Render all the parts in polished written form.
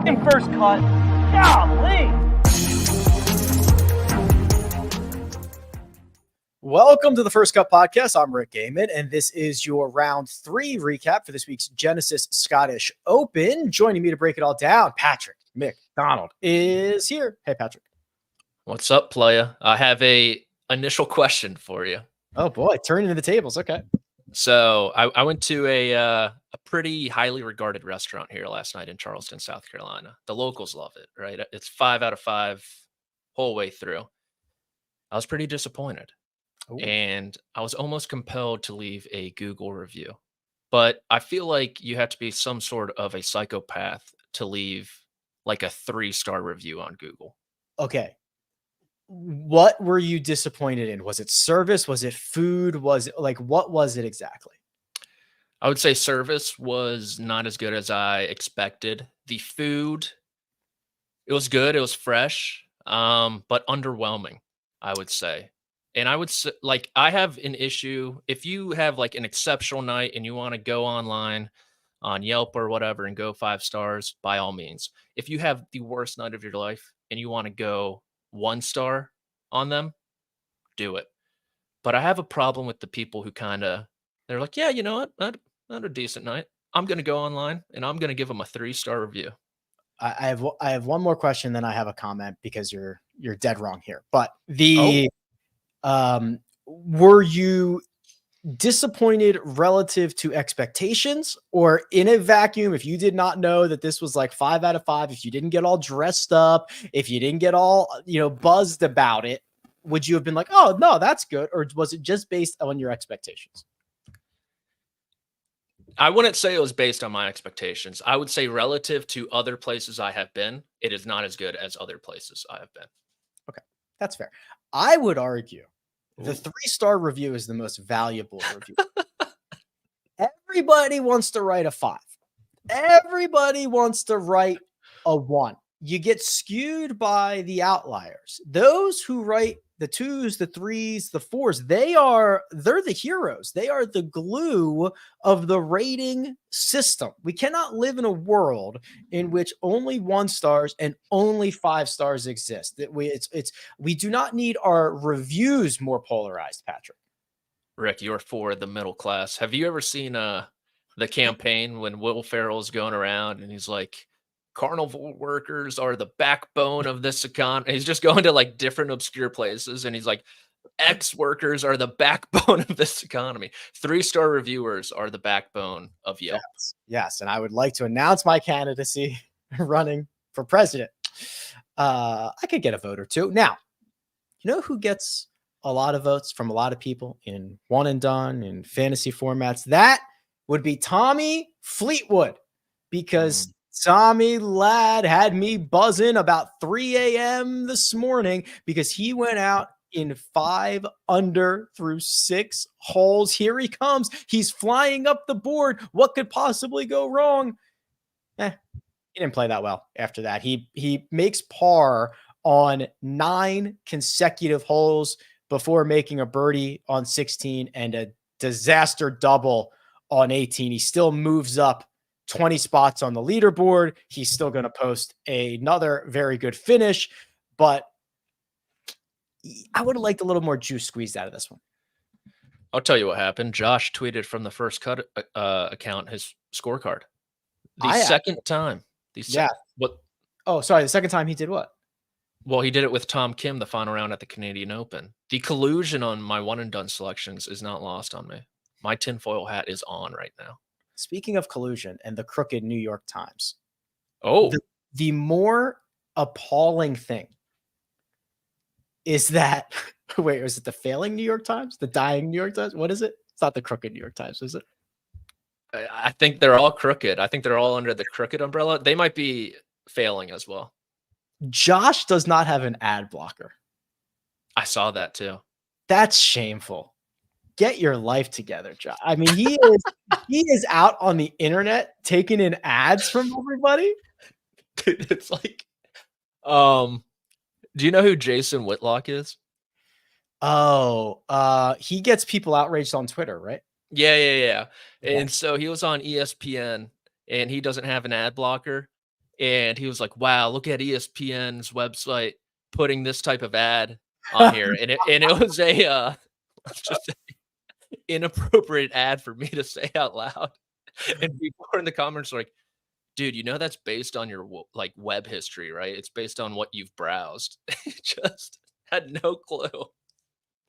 fucking first cut. Golly. Welcome to the First Cut Podcast. I'm Rick Gehman, and this is your round 3 recap for this week's Genesis Scottish Open. Joining me to break it all down, Patrick McDonald is here. Hey, Patrick. What's up, playa? I have a initial question for you. Oh boy, turning the tables. Okay. So I went to a pretty highly regarded restaurant here last night in Charleston, South Carolina. The locals love it, right? It's 5 out of 5 whole way through. I was pretty disappointed. Ooh. And I was almost compelled to leave a Google review. But I feel like you have to be some sort of a psychopath to leave like a 3-star review on Google. Okay. What were you disappointed in? Was it service? Was it food? Was it like, what was it exactly? I would say service was not as good as I expected. The food, it was good. It was fresh, but underwhelming, I would say. And I would say, like, I have an issue. If you have like an exceptional night and you want to go online on Yelp or whatever and go 5 stars, by all means. If you have the worst night of your life and you want to go 1 star on them, do it. But I have a problem with the people who they're like, yeah, you know what? Not a decent night. I'm going to go online and I'm going to give them a 3-star review. I have one more question, then I have a comment because you're dead wrong here. But were you disappointed relative to expectations, or in a vacuum, if you did not know that this was like 5 out of 5, if you didn't get all dressed up, if you didn't get all, buzzed about it, would you have been like, oh no, that's good? Or was it just based on your expectations? I wouldn't say it was based on my expectations. I would say relative to other places I have been, it is not as good as other places I have been. Okay, that's fair. I would argue the 3-star review is the most valuable review. Everybody wants to write a 5. Everybody wants to write a 1. You get skewed by the outliers. Those who write the 2s, the 3s, the 4s, they're the heroes. They are the glue of the rating system. We cannot live in a world in which only 1 stars and only 5 stars exist. We do not need our reviews more polarized, Patrick. Rick, you're for the middle class. Have you ever seen the campaign when Will Ferrell's going around and he's like, carnival workers are the backbone of this economy. He's just going to like different obscure places and he's like, X workers are the backbone of this economy. 3-star reviewers are the backbone of Yelp. Yes. And I would like to announce my candidacy running for president. I could get a vote or 2. Now, you know who gets a lot of votes from a lot of people in one and done in fantasy formats? That would be Tommy Fleetwood, because Tommy lad had me buzzing about 3 a.m. this morning because he went out in 5 under through 6 holes. Here he comes. He's flying up the board. What could possibly go wrong? He didn't play that well after that. He makes par on 9 consecutive holes before making a birdie on 16 and a disaster double on 18. He still moves up 20 spots on the leaderboard. He's still going to post another very good finish, but I would have liked a little more juice squeezed out of this one. I'll tell you what happened. Josh tweeted from the First Cut account his scorecard. The second time. What? Oh, sorry. The second time he did what? Well, he did it with Tom Kim, the final round at the Canadian Open. The collusion on my one and done selections is not lost on me. My tinfoil hat is on right now. Speaking of collusion and the crooked New York Times. Oh, the more appalling thing is that, wait, is it the failing New York Times? The dying New York Times? What is it? It's not the crooked New York Times, is it? I think they're all crooked. I think they're all under the crooked umbrella. They might be failing as well. Josh does not have an ad blocker. I saw that too. That's shameful. Get your life together, Josh. I mean, he is out on the internet taking in ads from everybody. Dude, it's like, do you know who Jason Whitlock is? Oh, he gets people outraged on Twitter, right? Yeah. And so he was on ESPN and he doesn't have an ad blocker. And he was like, wow, look at ESPN's website putting this type of ad on here. And it was a let's just say inappropriate ad for me to say out loud. And people in the comments were like, dude, you know that's based on your like web history, right? It's based on what you've browsed. Just had no clue.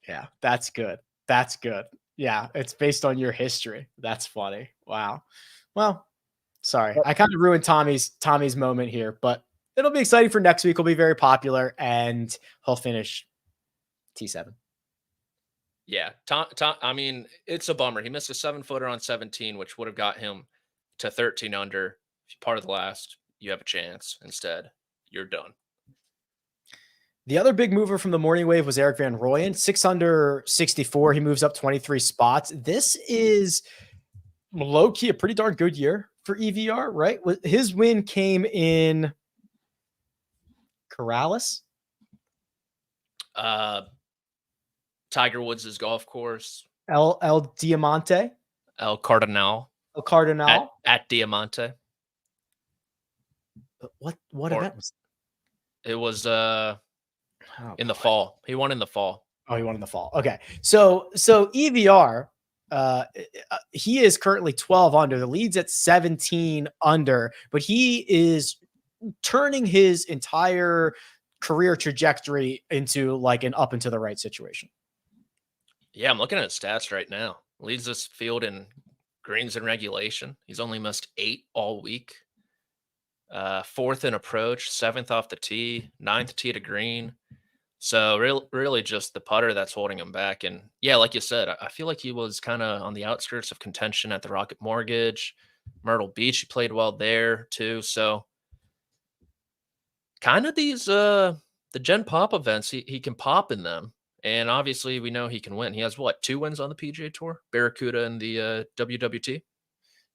Yeah, that's good. That's good. Yeah, it's based on your history. That's funny. Wow. Well, sorry. I kind of ruined Tommy's moment here, but it'll be exciting for next week. He'll be very popular and he'll finish T7. Yeah. Tom, I mean, it's a bummer. He missed a 7-footer on 17, which would have got him to 13 under. If you're part of the last, you have a chance. Instead, you're done. The other big mover from the morning wave was Eric Van Rooyen, 6 under 64. He moves up 23 spots. This is low key a pretty darn good year for EVR, right? His win came in Corrales. Tiger Woods' golf course. El Diamante. El Cardinal. El Cardinal. At Diamante. What event was it? It was in the fall. He won in the fall. Oh, he won in the fall. Okay. So EVR, he is currently 12 under. The lead's at 17 under, but he is turning his entire career trajectory into like an up and to the right situation. Yeah, I'm looking at his stats right now. Leads this field in greens and regulation. He's only missed 8 all week. 4th in approach, 7th off the tee, 9th tee to green. So really just the putter that's holding him back. And yeah, like you said, I feel like he was kind of on the outskirts of contention at the Rocket Mortgage, Myrtle Beach. He played well there too. So kind of these, the Gen Pop events, he can pop in them. And obviously we know he can win. He has 2 wins on the PGA Tour, Barracuda and the WWT.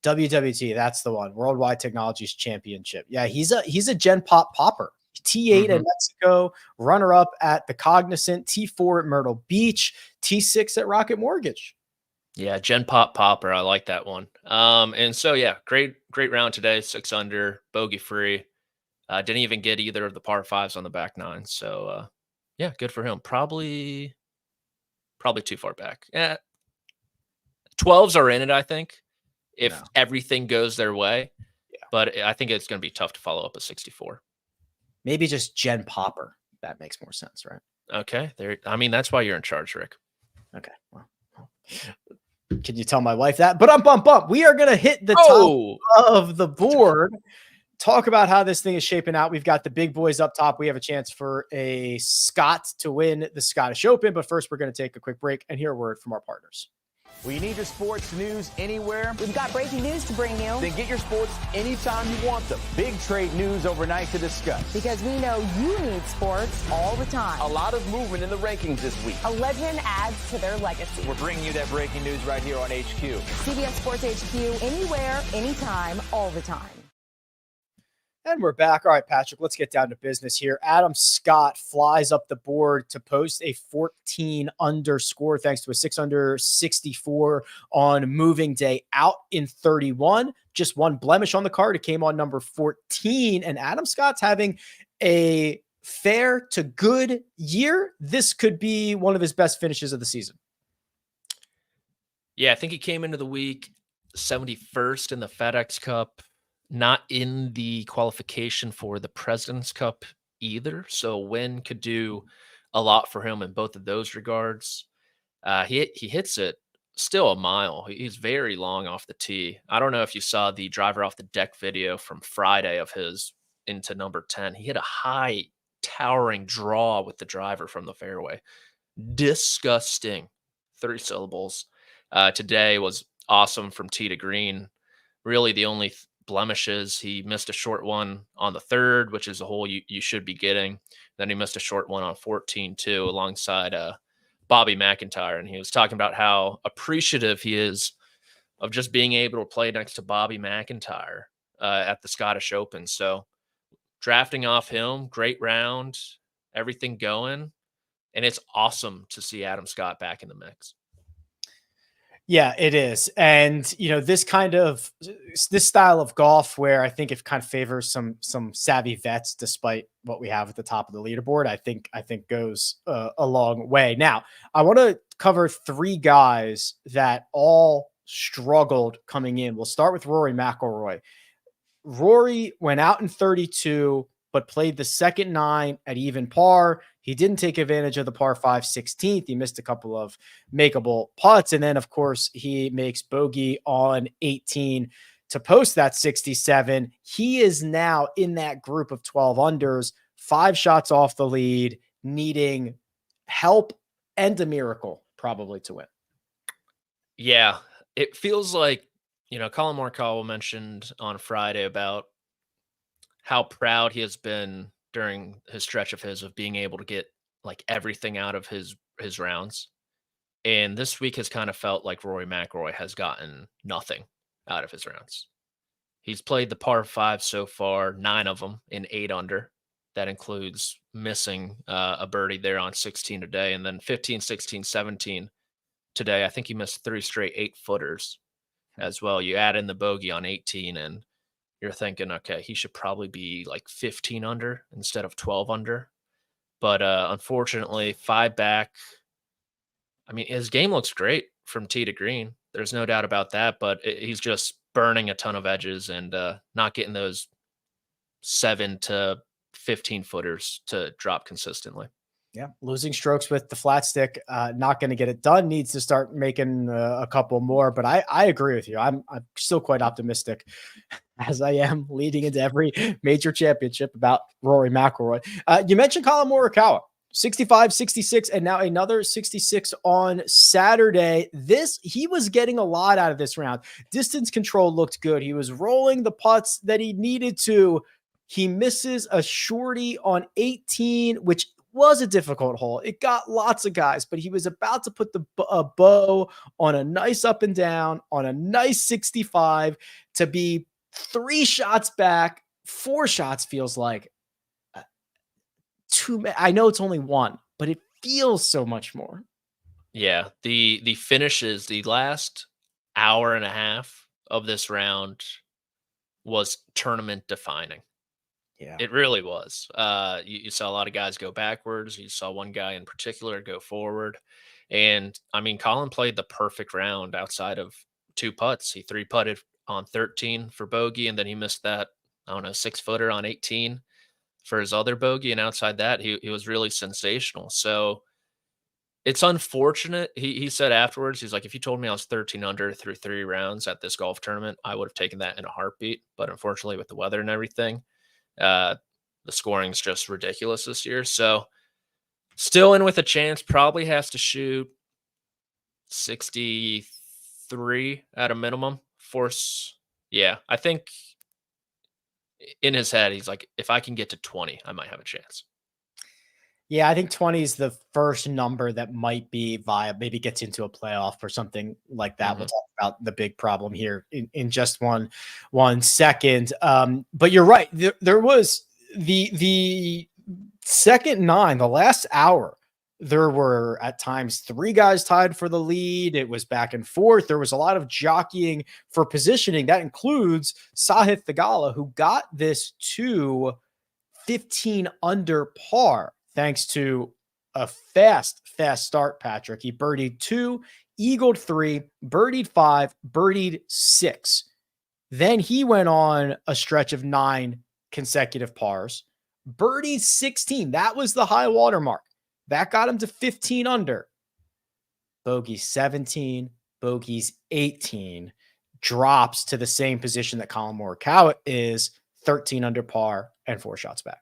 WWT, that's the one. Worldwide Technologies Championship. Yeah, he's a Gen Pop popper. T8 at Mexico, runner-up at the Cognizant, T4 at Myrtle Beach, T6 at Rocket Mortgage. Yeah, Gen Pop popper. I like that one. And so yeah, great round today. 6 under, bogey free. Didn't even get either of the par 5s on the back 9. So yeah, good for him. Probably too far back. Yeah, 12s are in it, I think, if everything goes their way. Yeah. But I think it's going to be tough to follow up a 64. Maybe just Gen Popper. That makes more sense, right? Okay. I mean, that's why you're in charge, Rick. Okay. Well, can you tell my wife that? But bump. We are going to hit the top of the board. Talk about how this thing is shaping out. We've got the big boys up top. We have a chance for a Scot to win the Scottish Open. But first, we're going to take a quick break and hear a word from our partners. We need your sports news anywhere. We've got breaking news to bring you. Then get your sports anytime you want them. Big trade news overnight to discuss. Because we know you need sports all the time. A lot of movement in the rankings this week. A legend adds to their legacy. We're bringing you that breaking news right here on HQ. CBS Sports HQ, anywhere, anytime, all the time. And we're back. All right, Patrick, let's get down to business here. Adam Scott flies up the board to post a 14 under score thanks to a 6 under 64 on moving day out in 31. Just one blemish on the card. It came on number 14. And Adam Scott's having a fair to good year. This could be one of his best finishes of the season. Yeah, I think he came into the week 71st in the FedEx Cup. Not in the qualification for the President's Cup either. So win could do a lot for him in both of those regards. He hits it still a mile. He's very long off the tee. I don't know if you saw the driver off the deck video from Friday of his into number 10. He hit a high towering draw with the driver from the fairway. Disgusting. 3 syllables. Today was awesome from tee to green. Really the only blemishes, he missed a short one on the 3rd, which is a hole you should be getting. Then he missed a short one on 14 too, alongside Bobby MacIntyre. And he was talking about how appreciative he is of just being able to play next to Bobby MacIntyre at the Scottish Open. So drafting off him, great round, everything going. And it's awesome to see Adam Scott back in the mix. Yeah, it is. And this style of golf where I think it kind of favors some savvy vets despite what we have at the top of the leaderboard, I think goes a long way. Now, I want to cover three guys that all struggled coming in. We'll start with Rory McIlroy. Rory went out in 32, but played the second 9 at even par. He didn't take advantage of the par 5 16th. He missed a couple of makeable putts. And then, of course, he makes bogey on 18 to post that 67. He is now in that group of 12 unders, 5 shots off the lead, needing help and a miracle probably to win. Yeah, it feels like, Colin Morikawa mentioned on Friday about how proud he has been during his stretch of being able to get like everything out of his rounds. And this week has kind of felt like Rory McIlroy has gotten nothing out of his rounds. He's played the par 5 so far, 9 of them in 8 under. That includes missing a birdie there on 16 today, and then 15, 16, 17 today. I think he missed 3 straight 8-footers as well. You add in the bogey on 18 and you're thinking, okay, he should probably be like 15 under instead of 12 under. But unfortunately, 5 back. I mean, his game looks great from tee to green. There's no doubt about that, but he's just burning a ton of edges and not getting those 7 to 15 footers to drop consistently. Yeah, losing strokes with the flat stick, not going to get it done. Needs to start making a couple more. But I agree with you. I'm still quite optimistic, as I am leading into every major championship about Rory McIlroy. You mentioned Colin Morikawa, 65, 66, and now another 66 on Saturday. He was getting a lot out of this round. Distance control looked good. He was rolling the putts that he needed to. He misses a shorty on 18, which was a difficult hole. It got lots of guys, but he was about to put a bow on a nice up and down on a nice 65 to be 3 shots back. 4 shots feels like too many. I know it's only 1, but it feels so much more. Yeah, the finishes, the last hour and a half of this round was tournament defining. Yeah, it really was. You saw a lot of guys go backwards. You saw one guy in particular go forward. And I mean, Colin played the perfect round outside of 2 putts. He 3-putted on 13 for bogey, and then he missed that, 6-footer on 18 for his other bogey. And outside that, he was really sensational. So it's unfortunate. He said afterwards, he's like, if you told me I was 13 under through 3 rounds at this golf tournament, I would have taken that in a heartbeat. But unfortunately, with the weather and everything, the scoring's just ridiculous this year. So still in with a chance, probably has to shoot 63 at a minimum. Yeah, I think in his head, he's like, if I can get to 20, I might have a chance. Yeah, I think 20 is the first number that might be viable, maybe gets into a playoff or something like that. We'll talk about the big problem here in just one second. But you're right. There was the second 9, the last hour, there were at times 3 guys tied for the lead. It was back and forth. There was a lot of jockeying for positioning. That includes Sahith Theegala, who got this to 15 under par, thanks to a fast start, Patrick. He birdied 2, eagled 3, birdied 5, birdied 6. Then he went on a stretch of 9 consecutive pars, birdied 16. That was the high water mark. That got him to 15 under. Bogey 17, bogeys 18, drops to the same position that Colin Morikawa is, 13 under par and 4 shots back.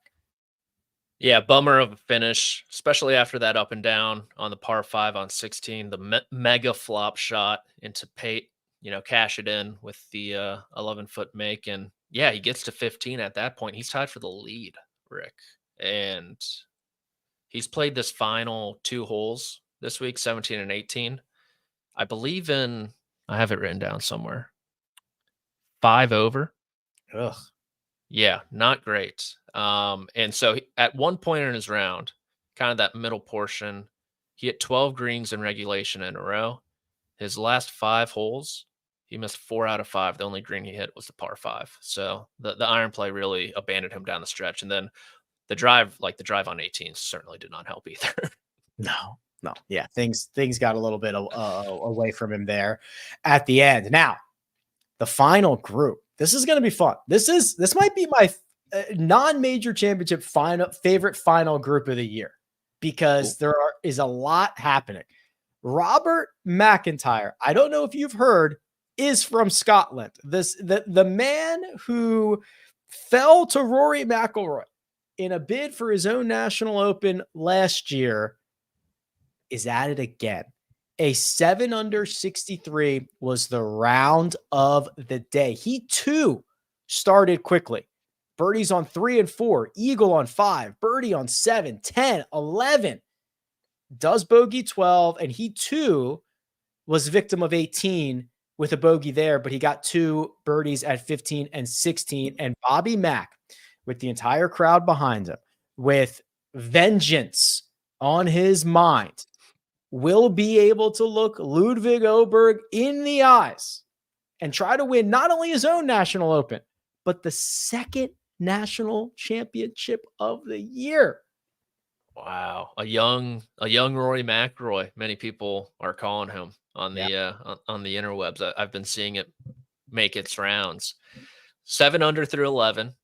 Yeah, bummer of a finish, especially after that up and down on the par 5 on 16, the mega flop shot into Pate, cash it in with the 11-foot make. And yeah, he gets to 15 at that point. He's tied for the lead, Rick. And he's played this final 2 holes this week, 17 and 18. I believe I have it written down somewhere, 5 over. Ugh. Yeah, not great. And so at one point in his round, kind of that middle portion, he hit 12 greens in regulation in a row. his last 5 holes, he missed 4 out of 5. The only green he hit was the par 5. So the iron play really abandoned him down the stretch. And then the drive on 18 certainly did not help either. No. Yeah, things got a little bit away from him there at the end. Now, the final group. This is going to be fun. This might be my non-major championship favorite final group of the year because there is a lot happening. Robert MacIntyre, I don't know if you've heard, is from Scotland. The man who fell to Rory McIlroy in a bid for his own National Open last year is at it again. A 7 under 63 was the round of the day. He too started quickly. Birdies on 3 and 4, eagle on 5, birdie on 7, 10, 11. Does bogey 12, and he too was victim of 18 with a bogey there, but he got 2 birdies at 15 and 16. And Bobby Mack, with the entire crowd behind him, with vengeance on his mind, will be able to look Ludvig Aberg in the eyes and try to win not only his own National Open, but the second national championship of the year. Wow. A young Rory McIlroy. Many people are calling him on the on the interwebs. I've been seeing it make its rounds. 7 under through 11.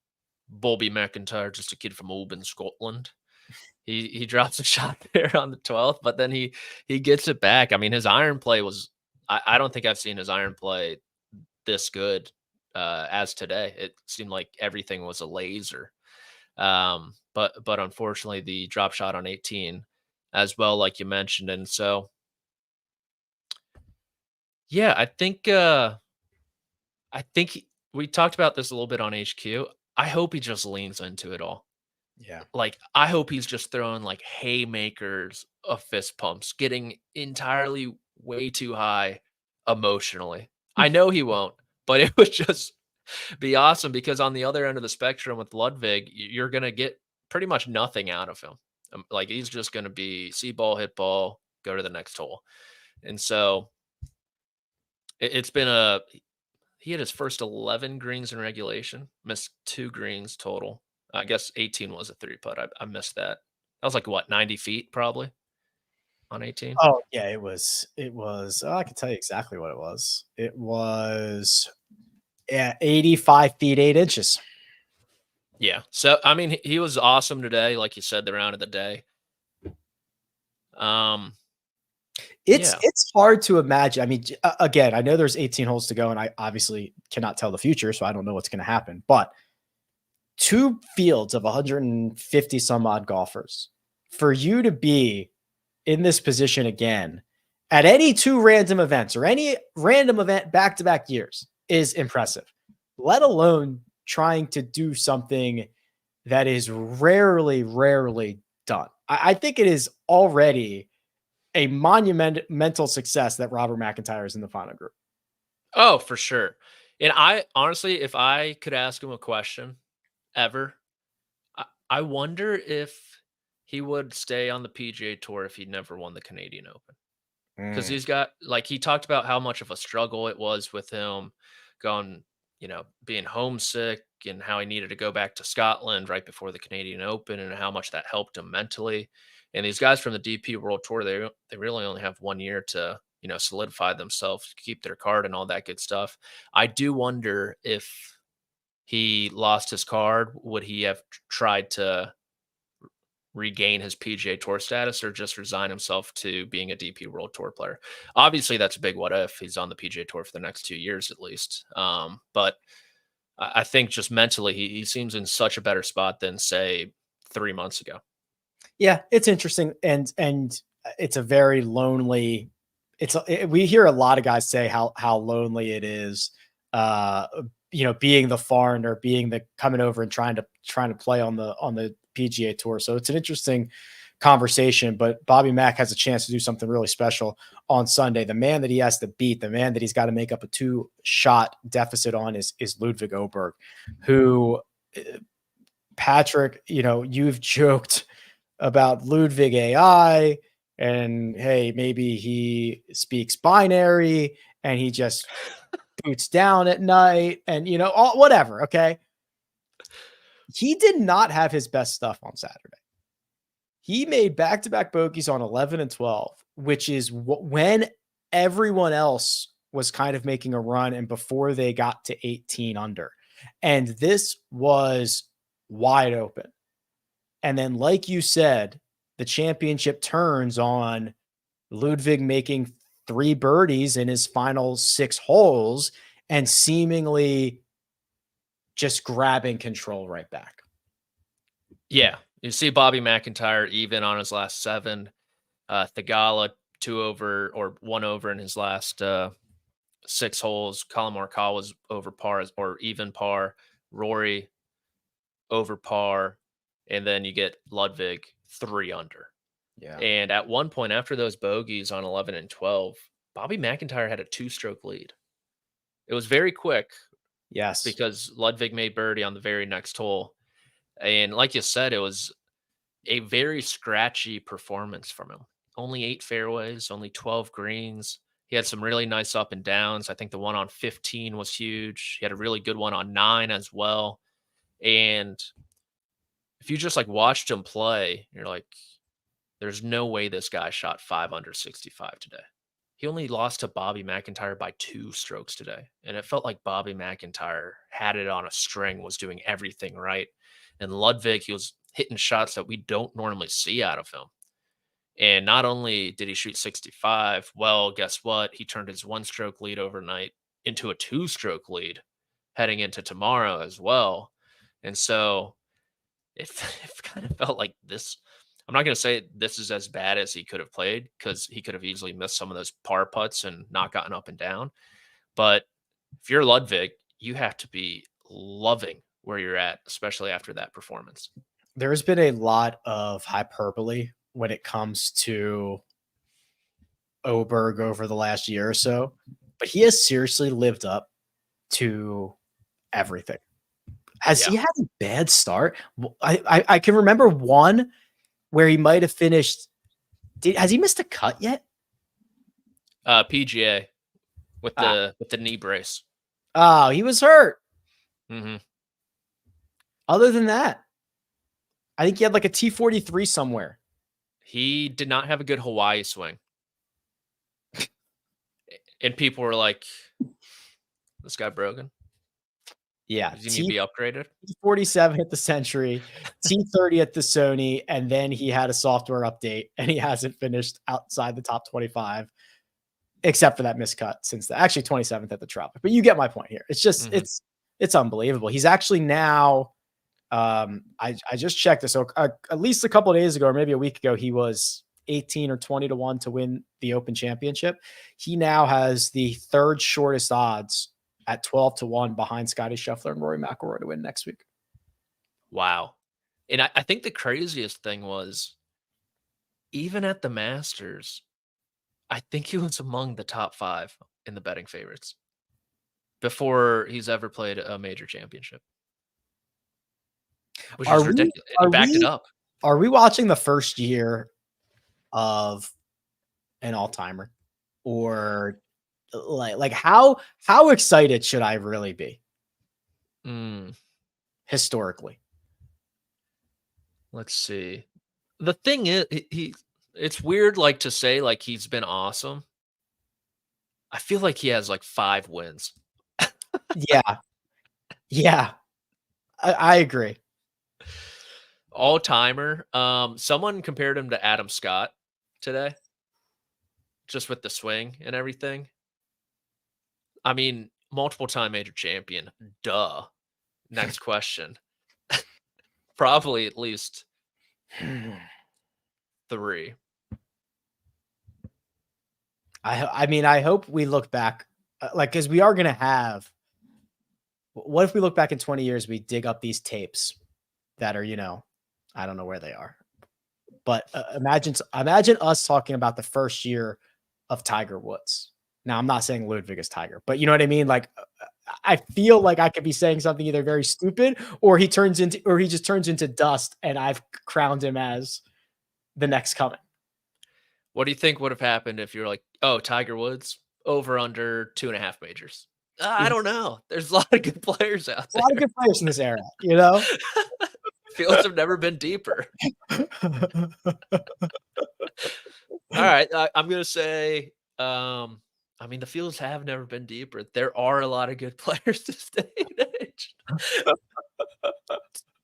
Bobby MacIntyre, just a kid from Oban, Scotland. He drops a shot there on the 12th, but then he gets it back. I mean, his iron play was I don't think I've seen his iron play this good as today. It seemed like everything was a laser. But unfortunately the drop shot on 18 as well, like you mentioned. And so yeah, I think we talked about this a little bit on HQ. I hope he just leans into it all. Yeah. Like, I hope he's just throwing like haymakers of fist pumps, getting entirely way too high emotionally. I know he won't, but it would just be awesome because on the other end of the spectrum with Ludvig, you're going to get pretty much nothing out of him. Like, he's just going to be see ball, hit ball, go to the next hole. And so it's been he had his first 11 greens in regulation, missed 2 greens total. I guess 18 was a 3-putt. I missed that. That was like what, 90 feet probably on 18. Oh yeah, it was. I can tell you exactly what it was. It was 85 feet 8 inches. Yeah. So I mean, he was awesome today, like you said, the round of the day. It's hard to imagine. I mean, again, I know there's 18 holes to go, and I obviously cannot tell the future, so I don't know what's going to happen. But 2 fields of 150 some odd golfers, for you to be in this position again at any 2 random events or any random event back-to-back years is impressive, let alone trying to do something that is rarely done. I think it is already a monumental success that Robert MacIntyre is in the final group. Oh, for sure. And I honestly, if I could ask him a question ever, I wonder if he would stay on the PGA Tour if he never won the Canadian Open. Because he's got, like, he talked about how much of a struggle it was with him going, being homesick and how he needed to go back to Scotland right before the Canadian Open and how much that helped him mentally. And these guys from the DP World Tour, they really only have 1 year to, solidify themselves, keep their card and all that good stuff. I do wonder if he lost his card, would he have tried to regain his PGA Tour status or just resign himself to being a DP World Tour player? Obviously, that's a big what if. He's on the PGA Tour for the next 2 years at least. But I think just mentally, he seems in such a better spot than, say, 3 months ago. Yeah, it's interesting. And it's a very lonely, we hear a lot of guys say how lonely it is, being the foreigner, being the coming over and trying to play on the PGA Tour. So it's an interesting conversation, but Bobby Mack has a chance to do something really special on Sunday. The man that he has to beat, the man that he's got to make up a 2-shot deficit on is Ludvig Aberg, who, Patrick, you've joked about Ludvig AI and hey, maybe he speaks binary and he just boots down at night and, whatever. Okay. He did not have his best stuff on Saturday. He made back-to-back bogeys on 11 and 12, which is when everyone else was kind of making a run and before they got to 18 under. And this was wide open. And then, like you said, the championship turns on Ludvig making 3 birdies in his final 6 holes and seemingly just grabbing control right back. Yeah. You see Bobby MacIntyre even on his last 7. Theegala 2 over or 1 over in his last 6 holes. Colin Morikawa was over par or even par. Rory over par. And then you get Ludvig 3 under. Yeah. And at one point after those bogeys on 11 and 12, Bobby MacIntyre had a 2-stroke lead. It was very quick. Yes. Because Ludvig made birdie on the very next hole. And like you said, it was a very scratchy performance from him. Only 8 fairways, only 12 greens. He had some really nice up and downs. I think the one on 15 was huge. He had a really good one on 9 as well. And if you just like watched him play, you're like, there's no way this guy shot 5 under 65 today. He only lost to Bobby MacIntyre by 2 strokes today. And it felt like Bobby MacIntyre had it on a string, was doing everything right. And Ludvig, he was hitting shots that we don't normally see out of him. And not only did he shoot 65, well, guess what? He turned his 1-stroke lead overnight into a 2-stroke lead heading into tomorrow as well. And so it kind of felt like this. I'm not going to say this is as bad as he could have played because he could have easily missed some of those par putts and not gotten up and down. But if you're Ludvig, you have to be loving where you're at, especially after that performance. There's been a lot of hyperbole when it comes to Aberg over the last year or so, but he has seriously lived up to everything. Has he had a bad start? I can remember one where he might have finished. Has he missed a cut yet? PGA with the knee brace. Oh, he was hurt. Mm-hmm. Other than that, I think he had like a T43 somewhere. He did not have a good Hawaii swing. And people were like, this guy broken? Yeah. Does he need to be upgraded? T47 at the Century, T30 at the Sony, and then he had a software update, and he hasn't finished outside the top 25, except for that miscut since actually 27th at the Tropic. But you get my point here. It's just it's unbelievable. He's actually now. I just checked this. So at least a couple of days ago, or maybe a week ago, he was 18 or 20 to 1 to win the Open Championship. He now has the 3rd shortest odds at 12 to 1 behind Scotty Scheffler and Rory McIlroy to win next week. Wow. And I think the craziest thing was, even at the Masters, I think he was among the top 5 in the betting favorites before he's ever played a major championship. Which is ridiculous. He backed it up. Are we watching the first year of an all-timer? Or like how excited should I really be? Historically. Let's see. The thing is, it's weird like to say like he's been awesome. I feel like he has like 5 wins. Yeah. Yeah. I agree. All-timer. Someone compared him to Adam Scott today, just with the swing and everything. I mean, multiple-time major champion. Duh. Next question. Probably at least 3. I mean, I hope we look back, because we are going to have. What if we look back in 20 years, we dig up these tapes that are, I don't know where they are, but imagine us talking about the first year of Tiger Woods. Now, I'm not saying Ludvig is Tiger, but you know what I mean? Like, I feel like I could be saying something either very stupid or he just turns into dust and I've crowned him as the next coming. What do you think would have happened if you're like, oh, Tiger Woods over under 2.5 majors? I don't know. There's a lot of good players out A lot of there. good players in this era, you know? Fields have never been deeper. All right, I'm gonna say, I mean, the fields have never been deeper. There are a lot of good players this day and age.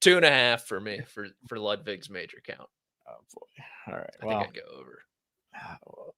2.5 for me for Ludwig's major count. Oh boy. All right. I Well, think I'd go over.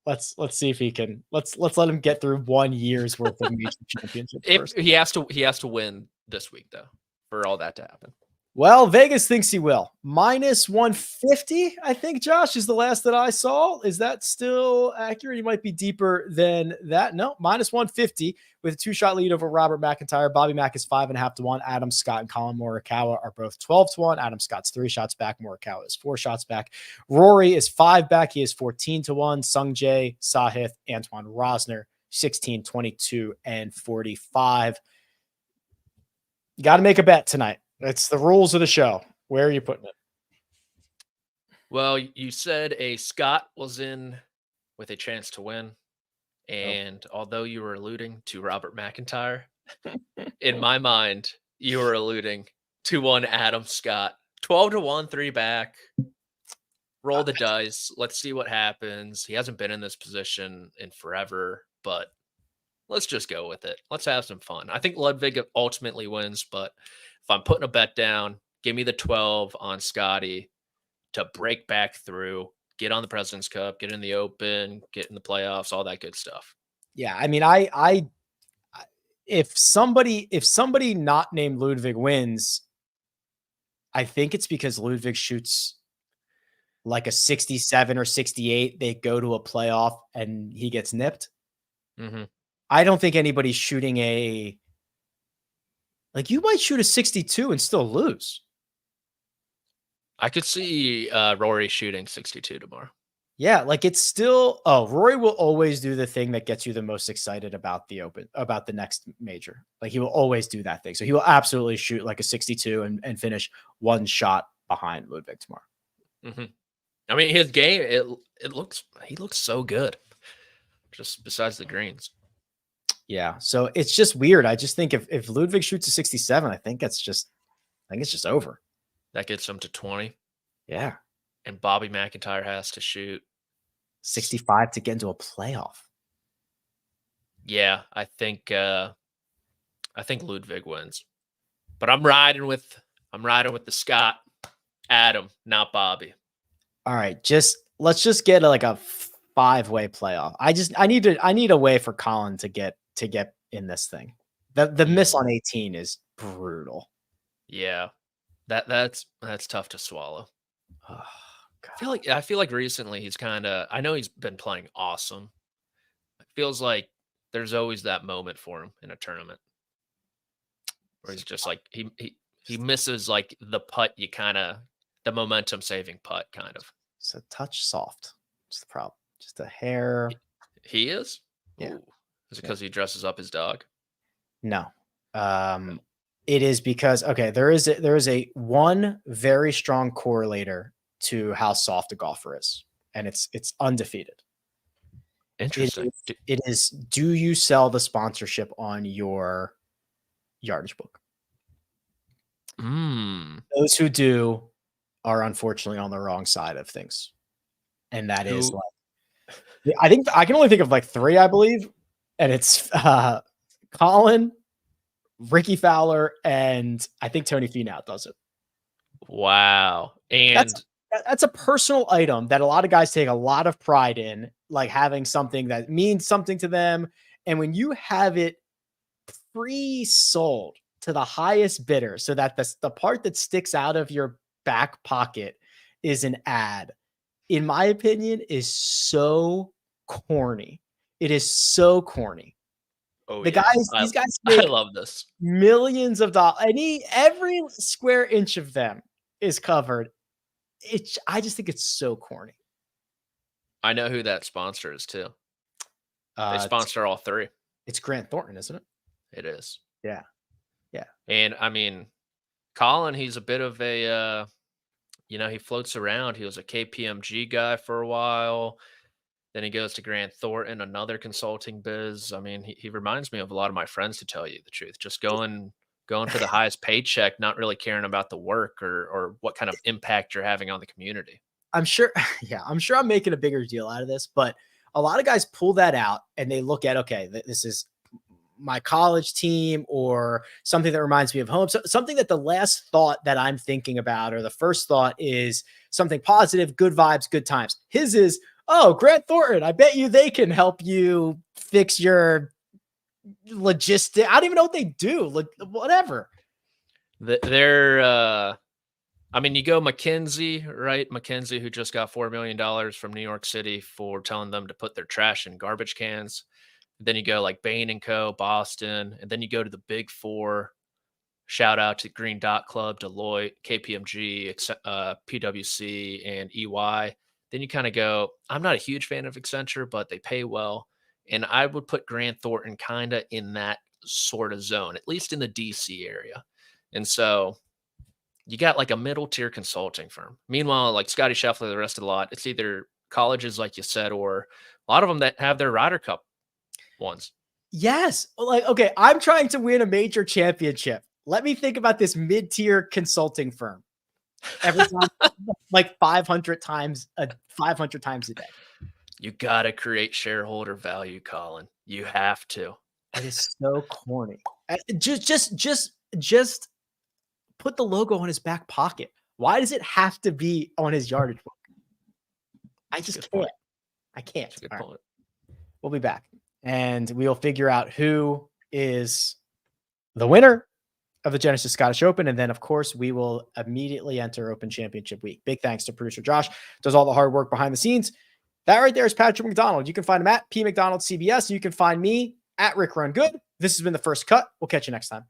let's see if he can. Let's let him get through 1 year's worth of major championships If first. he has to win this week though, for all that to happen. Well, Vegas thinks he will. -150, I think, Josh, is the last that I saw. Is that still accurate? He might be deeper than that. No, -150 with a 2-shot lead over Robert MacIntyre. Bobby Mack is 5.5 to 1. Adam Scott and Colin Morikawa are both 12 to 1. Adam Scott's 3 shots back. Morikawa is 4 shots back. Rory is 5 back. He is 14 to 1. Sung Jae, Sahith, Antoine Rosner, 16, 22, and 45. You got to make a bet tonight. It's the rules of the show. Where are you putting it? Well, you said a Scott was in with a chance to win. And although you were alluding to Robert MacIntyre, in my mind, you were alluding to one Adam Scott. 12 to 1, 3 back. Roll the dice. Let's see what happens. He hasn't been in this position in forever, but let's just go with it. Let's have some fun. I think Ludwig ultimately wins, but if I'm putting a bet down, give me the 12 on Scotty to break back through, get on the President's Cup, get in the Open, get in the playoffs, all that good stuff. Yeah, I mean, if somebody not named Ludwig wins, I think it's because Ludwig shoots like a 67 or 68. They go to a playoff and he gets nipped. Mm-hmm. I don't think anybody's shooting you might shoot a 62 and still lose. I could see Rory shooting 62 tomorrow. Yeah, it's still. Rory will always do the thing that gets you the most excited about the Open, about the next major. He will always do that thing. So he will absolutely shoot like a 62 and finish 1 shot behind Ludwig tomorrow. Mm-hmm. I mean, his game, he looks so good. Just besides the greens. Yeah, so it's just weird. I just think if Ludwig shoots a 67, I think it's just over. That gets him to 20. Yeah. And Bobby MacIntyre has to shoot 65 to get into a playoff. Yeah, I think Ludwig wins. But I'm riding with the Scott, Adam, not Bobby. All right, let's just get a 5-way playoff. I need a way for Colin to get in this thing. The miss on 18 is brutal. Yeah. That's tough to swallow. Oh, I feel like recently he's I know he's been playing awesome. It feels like there's always that moment for him in a tournament where he's just like he misses the putt, the momentum saving putt kind of. It's a touch soft. It's the problem. Just a hair. He is? Yeah. Ooh. Is it because he dresses up his dog? No. It is because there is a one very strong correlator to how soft a golfer is, and it's undefeated. Interesting. It is do you sell the sponsorship on your yardage book? Those who do are unfortunately on the wrong side of things. And that is I think I can only think of 3, I believe. And it's Colin, Ricky Fowler, and I think Tony Finau does it. Wow. And that's a personal item that a lot of guys take a lot of pride in, having something that means something to them. And when you have it pre-sold to the highest bidder so that the part that sticks out of your back pocket is an ad, in my opinion, is so corny. It is so corny. Oh, these guys I love this. Millions of dollars. Every square inch of them is covered. I just think it's so corny. I know who that sponsor is too. They sponsor all 3. It's Grant Thornton, isn't it? It is. Yeah. Yeah. And I mean, Colin, he's a bit of a, he floats around. He was a KPMG guy for a while. Then he goes to Grant Thornton, another consulting biz. I mean, he reminds me of a lot of my friends, to tell you the truth. Just going for the highest paycheck, not really caring about the work or what kind of impact you're having on the community. I'm sure, yeah, I'm sure I'm making a bigger deal out of this, but a lot of guys pull that out and they look at, okay, this is my college team or something that reminds me of home. So something that the last thought that I'm thinking about, or the first thought, is something positive, good vibes, good times. His is, oh, Grant Thornton, I bet you they can help you fix your logistic. I don't even know what they do. Like, whatever. They're, I mean, you go McKinsey, right? McKinsey, who just got $4 million from New York City for telling them to put their trash in garbage cans. Then you go like Bain & Co., Boston, and then you go to the big four. Shout out to Green Dot Club, Deloitte, KPMG, PwC, and EY. Then you kind of go, I'm not a huge fan of Accenture, but they pay well. And I would put Grant Thornton kind of in that sort of zone, at least in the DC area. And so you got like a middle tier consulting firm. Meanwhile, like Scotty Scheffler, the rest of the lot, it's either colleges, like you said, or a lot of them that have their Ryder Cup ones. Yes. Like, okay, I'm trying to win a major championship. Let me think about this mid-tier consulting firm. Every time, like 500 times a day. You got to create shareholder value, Colin. You have to. It is so corny. Just put the logo on his back pocket. Why does it have to be on his yardage book? I just can't. Point. I can't. That's a good All point. right. We'll be back and we'll figure out who is the winner of the Genesis Scottish Open. And then, of course, we will immediately enter Open Championship week. Big thanks to producer Josh, does all the hard work behind the scenes. That right there is Patrick McDonald. You can find him at P McDonald CBS. You can find me at Rick Run Good. This has been The First Cut. We'll catch you next time.